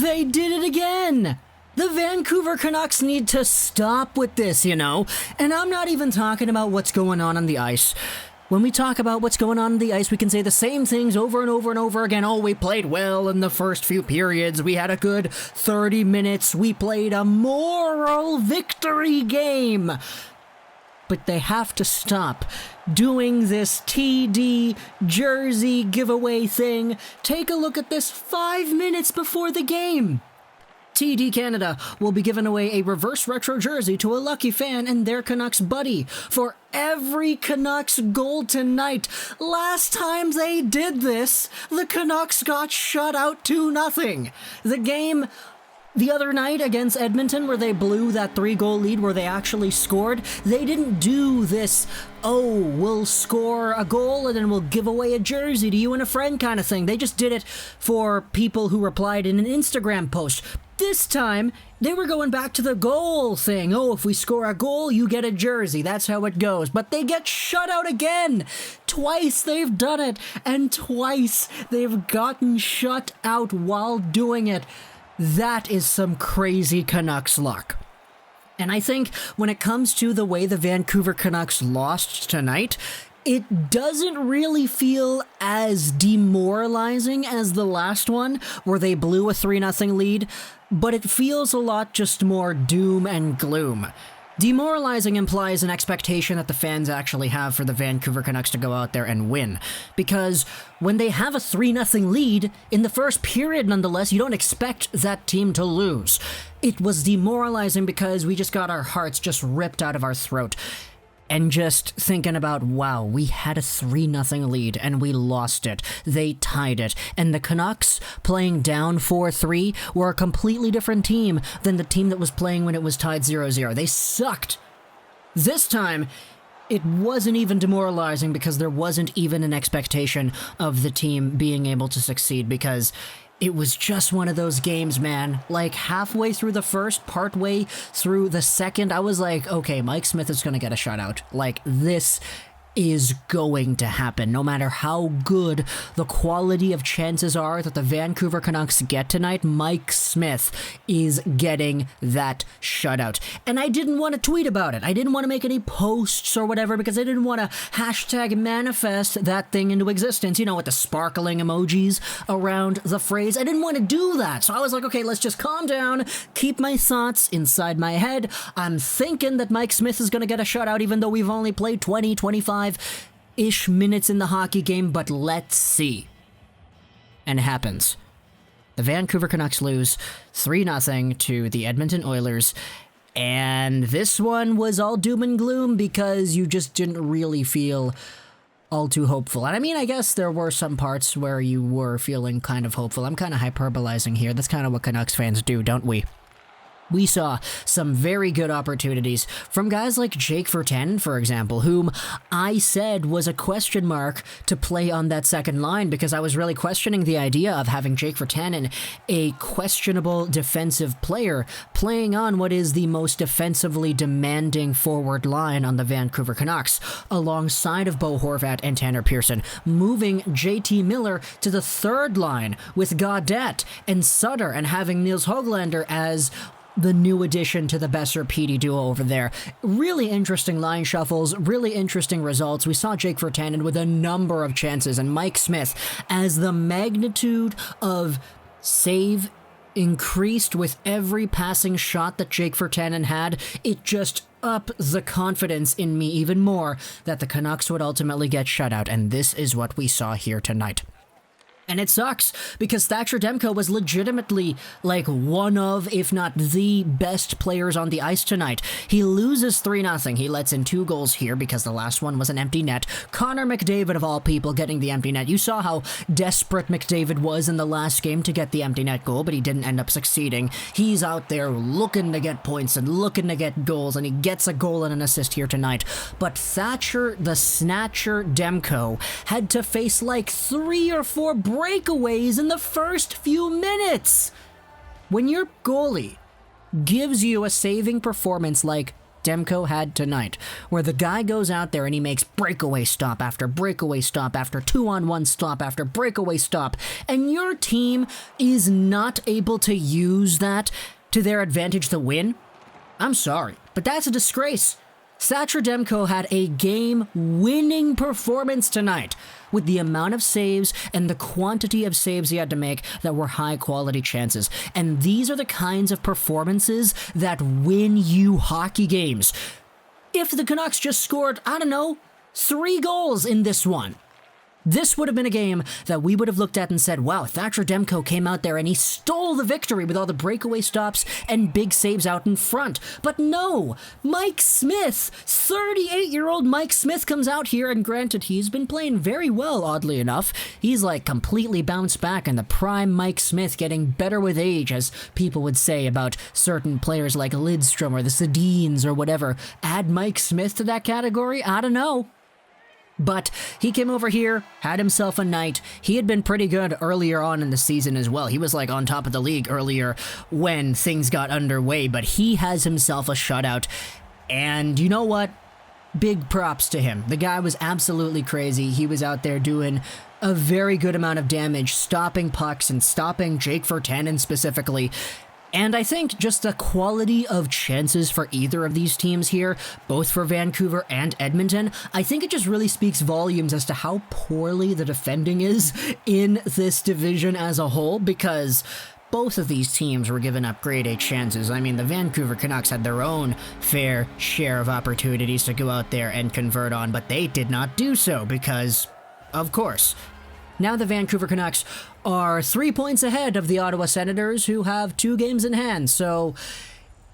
They did it again! The Vancouver Canucks need to stop with this, you know? And I'm not even talking about what's going on the ice. When we talk about what's going on the ice, we can say the same things over and over and over again. Oh, we played well in the first few periods. We had a good 30 minutes. We played a moral victory game. But they have to stop doing this TD jersey giveaway thing. Take a look at this 5 minutes before the game. TD Canada will be giving away a reverse retro jersey to a lucky fan and their Canucks buddy for every Canucks goal tonight. Last time they did this, the Canucks got shut out 2-0. The game the other night against Edmonton, where they blew that 3-goal lead where they actually scored, they didn't do this, oh, we'll score a goal and then we'll give away a jersey to you and a friend kind of thing. They just did it for people who replied in an Instagram post. This time, they were going back to the goal thing. Oh, if we score a goal, you get a jersey. That's how it goes. But they get shut out again. Twice they've done it, and twice they've gotten shut out while doing it. That is some crazy Canucks luck. And I think when it comes to the way the Vancouver Canucks lost tonight, it doesn't really feel as demoralizing as the last one, where they blew a 3-0 lead, but it feels a lot just more doom and gloom. Demoralizing implies an expectation that the fans actually have for the Vancouver Canucks to go out there and win. Because when they have a 3-0 lead, in the first period nonetheless, you don't expect that team to lose. It was demoralizing because we just got our hearts just ripped out of our throat. And just thinking about, wow, we had a 3-0 lead and we lost it. They tied it. And the Canucks, playing down 4-3, were a completely different team than the team that was playing when it was tied 0-0. They sucked. This time, it wasn't even demoralizing because there wasn't even an expectation of the team being able to succeed, because it was just one of those games, man. Like, halfway through the first, partway through the second, I was like, okay, Mike Smith is going to get a shutout. Like, this is going to happen. No matter how good the quality of chances are that the Vancouver Canucks get tonight, Mike Smith is getting that shutout. And I didn't want to tweet about it. I didn't want to make any posts or whatever because I didn't want to hashtag manifest that thing into existence, you know, with the sparkling emojis around the phrase. I didn't want to do that. So I was like, okay, let's just calm down, keep my thoughts inside my head. I'm thinking that Mike Smith is going to get a shutout even though we've only played 25-ish minutes in the hockey game, but let's see. And it happens. The Vancouver Canucks lose 3-0 to the Edmonton Oilers, and this one was all doom and gloom because you just didn't really feel all too hopeful. And I mean, I guess there were some parts where you were feeling kind of hopeful. I'm kind of hyperbolizing here. That's kind of what Canucks fans do, don't we? We saw some very good opportunities from guys like Jake Virtanen, for example, whom I said was a question mark to play on that second line because I was really questioning the idea of having Jake Virtanen, a questionable defensive player, playing on what is the most defensively demanding forward line on the Vancouver Canucks, alongside of Bo Horvat and Tanner Pearson, moving JT Miller to the third line with Gaudette and Sutter, and having Nils Hoglander as the new addition to the Boeser PD duo over there. Really interesting line shuffles, really interesting results. We saw Jake Virtanen with a number of chances, and Mike Smith, as the magnitude of save increased with every passing shot that Jake Virtanen had, it just upped the confidence in me even more that the Canucks would ultimately get shut out, and this is what we saw here tonight. And it sucks, because Thatcher Demko was legitimately, like, one of, if not the best players on the ice tonight. He loses 3-0. He lets in 2 goals here, because the last one was an empty net. Connor McDavid, of all people, getting the empty net. You saw how desperate McDavid was in the last game to get the empty net goal, but he didn't end up succeeding. He's out there looking to get points and looking to get goals, and he gets a goal and an assist here tonight. But Thatcher, the Snatcher Demko, had to face, like, 3 or 4 breakaways in the first few minutes. When your goalie gives you a saving performance like Demko had tonight, where the guy goes out there and he makes breakaway stop after 2-on-1 stop after breakaway stop, and your team is not able to use that to their advantage to win? I'm sorry, but that's a disgrace. Thatcher Demko had a game-winning performance tonight with the amount of saves and the quantity of saves he had to make that were high-quality chances. And these are the kinds of performances that win you hockey games. If the Canucks just scored, 3 goals in this one, this would have been a game that we would have looked at and said, wow, Thatcher Demko came out there and he stole the victory with all the breakaway stops and big saves out in front. But no, Mike Smith, 38-year-old Mike Smith comes out here, and granted, he's been playing very well, oddly enough. He's like completely bounced back, and the prime Mike Smith getting better with age, as people would say about certain players like Lidstrom or the Sedins or whatever. Add Mike Smith to that category? I don't know. But he came over here, had himself a night. He had been pretty good earlier on in the season as well. He was like on top of the league earlier when things got underway, but he has himself a shutout. And you know what? Big props to him. The guy was absolutely crazy. He was out there doing a very good amount of damage, stopping pucks and stopping Jake Virtanen specifically. And I think just the quality of chances for either of these teams here, both for Vancouver and Edmonton, I think it just really speaks volumes as to how poorly the defending is in this division as a whole, because both of these teams were giving up grade A chances. I mean, the Vancouver Canucks had their own fair share of opportunities to go out there and convert on, but they did not do so because, of course, now the Vancouver Canucks are 3 points ahead of the Ottawa Senators, who have 2 games in hand. So,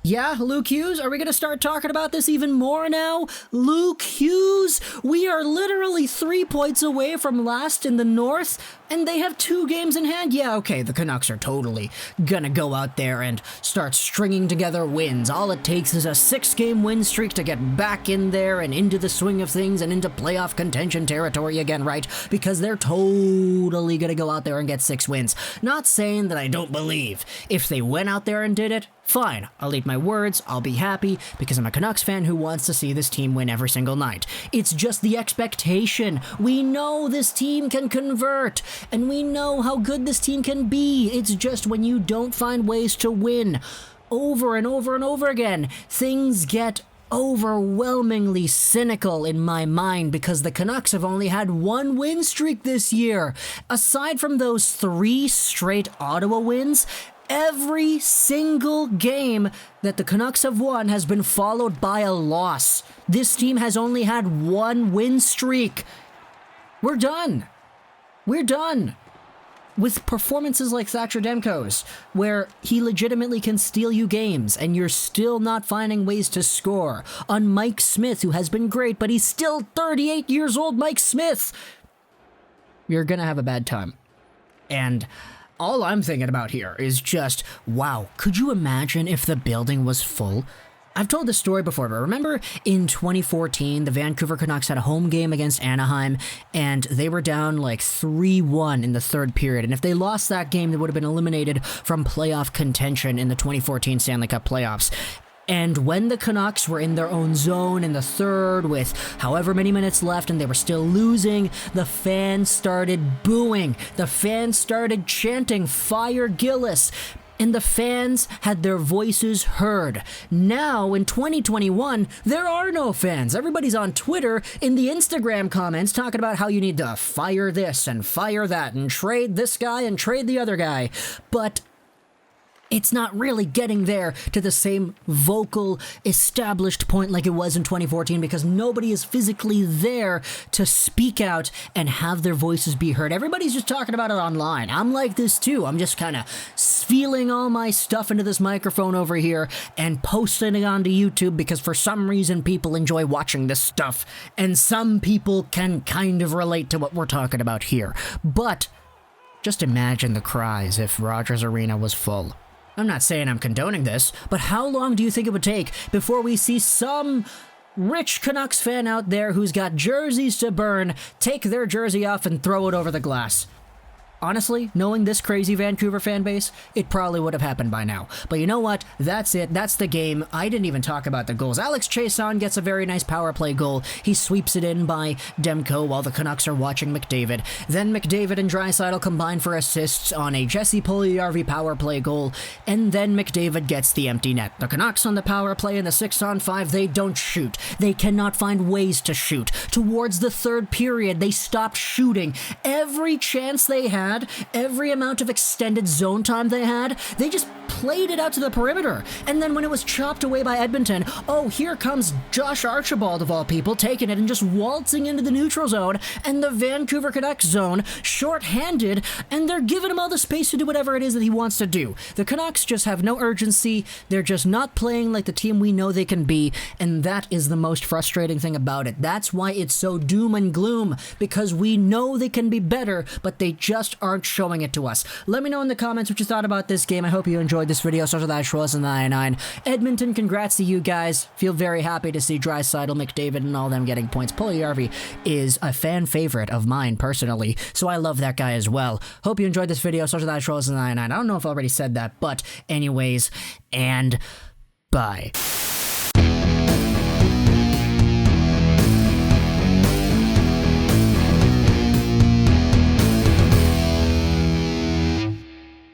yeah, Luke Hughes, are we going to start talking about this even more now? Luke Hughes, we are literally 3 points away from last in the North, and they have 2 games in hand? Yeah, okay, the Canucks are totally gonna go out there and start stringing together wins. All it takes is a 6-game win streak to get back in there and into the swing of things and into playoff contention territory again, right? Because they're totally gonna go out there and get 6 wins. Not saying that I don't believe if they went out there and did it, fine, I'll eat my words, I'll be happy, because I'm a Canucks fan who wants to see this team win every single night. It's just the expectation. We know this team can convert, and we know how good this team can be. It's just when you don't find ways to win over and over and over again, things get overwhelmingly cynical in my mind, because the Canucks have only had 1 win streak this year. Aside from those 3 straight Ottawa wins, every single game that the Canucks have won has been followed by a loss. This team has only had 1 win streak. We're done. We're done. With performances like Thatcher Demko's, where he legitimately can steal you games and you're still not finding ways to score. On Mike Smith, who has been great, but he's still 38 years old, Mike Smith. You're gonna have a bad time. And all I'm thinking about here is just, wow, could you imagine if the building was full? I've told this story before, but remember in 2014, the Vancouver Canucks had a home game against Anaheim, and they were down like 3-1 in the 3rd period. And if they lost that game, they would have been eliminated from playoff contention in the 2014 Stanley Cup playoffs. And when the Canucks were in their own zone in the 3rd with however many minutes left and they were still losing, the fans started booing. The fans started chanting, "Fire Gillis." And the fans had their voices heard. Now, in 2021, there are no fans. Everybody's on Twitter in the Instagram comments talking about how you need to fire this and fire that and trade this guy and trade the other guy. But it's not really getting there to the same vocal, established point like it was in 2014, because nobody is physically there to speak out and have their voices be heard. Everybody's just talking about it online. I'm like this too. I'm just kind of feeling all my stuff into this microphone over here and posting it onto YouTube, because for some reason people enjoy watching this stuff, and some people can kind of relate to what we're talking about here. But just imagine the cries if Rogers Arena was full. I'm not saying I'm condoning this, but how long do you think it would take before we see some rich Canucks fan out there who's got jerseys to burn take their jersey off and throw it over the glass? Honestly, knowing this crazy Vancouver fan base, it probably would have happened by now. But you know what? That's it. That's the game. I didn't even talk about the goals. Alex Chiasson gets a very nice power play goal. He sweeps it in by Demko while the Canucks are watching McDavid. Then McDavid and Draisaitl combine for assists on a Jesse Puljujarvi power play goal. And then McDavid gets the empty net. The Canucks on the power play in the 6-on-5, they don't shoot. They cannot find ways to shoot. Towards the third period, they stopped shooting. Every chance they had, every amount of extended zone time they had, they just played it out to the perimeter. And then when it was chopped away by Edmonton, oh, here comes Josh Archibald, of all people, taking it and just waltzing into the neutral zone, and the Vancouver Canucks zone, short-handed, and they're giving him all the space to do whatever it is that he wants to do. The Canucks just have no urgency. They're just not playing like the team we know they can be, and that is the most frustrating thing about it. That's why it's so doom and gloom, because we know they can be better, but they just aren't showing it to us. Let me know in the comments what you thought about this game. I hope you enjoyed this video. Start with that Schwartz and the 99. Edmonton, congrats to you guys. Feel very happy to see Draisaitl, McDavid, and all them getting points. Puljujarvi is a fan favorite of mine personally, so I love that guy as well. Hope you enjoyed this video. Start with that Schwartz and the 99. I don't know if I already said that, but anyways, and bye.